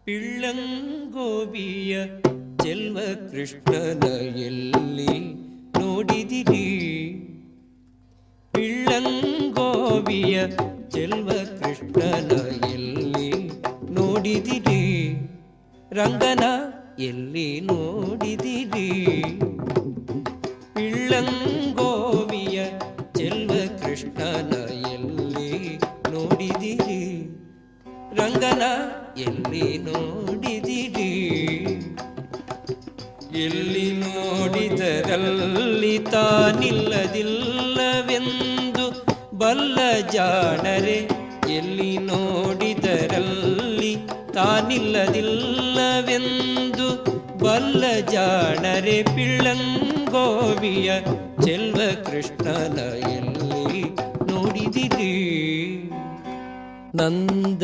ಪಿಳ್ಳಂಗೋವಿಯ ಚೆಲ್ವ ಕೃಷ್ಣನ ಎಲ್ಲಿ ನೋಡಿದಿರಿ? ಪಿಳ್ಳಂಗೋವಿಯ ಚೆಲ್ವ ಕೃಷ್ಣನ ಎಲ್ಲಿ ನೋಡಿದಿರಿ? ರಂಗನ ಎಲ್ಲಿ ನೋಡಿದಿರಿ? ಪಿಳ್ಳಂಗೋವಿಯ ಚೆಲ್ವ ಕೃಷ್ಣನ ಎಲ್ಲಿ ನೋಡಿದಿರಿ? ರಂಗನ ಎಲ್ಲಿ ನೋಡಿದಿರಿ? ಎಲ್ಲಿ ನೋಡಿದರಲ್ಲಿ ತಾನಿಲ್ಲದಿಲ್ಲವೆಂದು ಬಲ್ಲ ಜಾಣರೆ, ಎಲ್ಲಿ ನೋಡಿದರಲ್ಲಿ ತಾನಿಲ್ಲದಿಲ್ಲವೆಂದು ಬಲ್ಲ ಜಾಣರೆ, ಪಿಳ್ಳಂಗೋವಿಯ ಚೆಲ್ವ ಕೃಷ್ಣನ ಎಲ್ಲಿ ನೋಡಿದಿರಿ? ನಂದ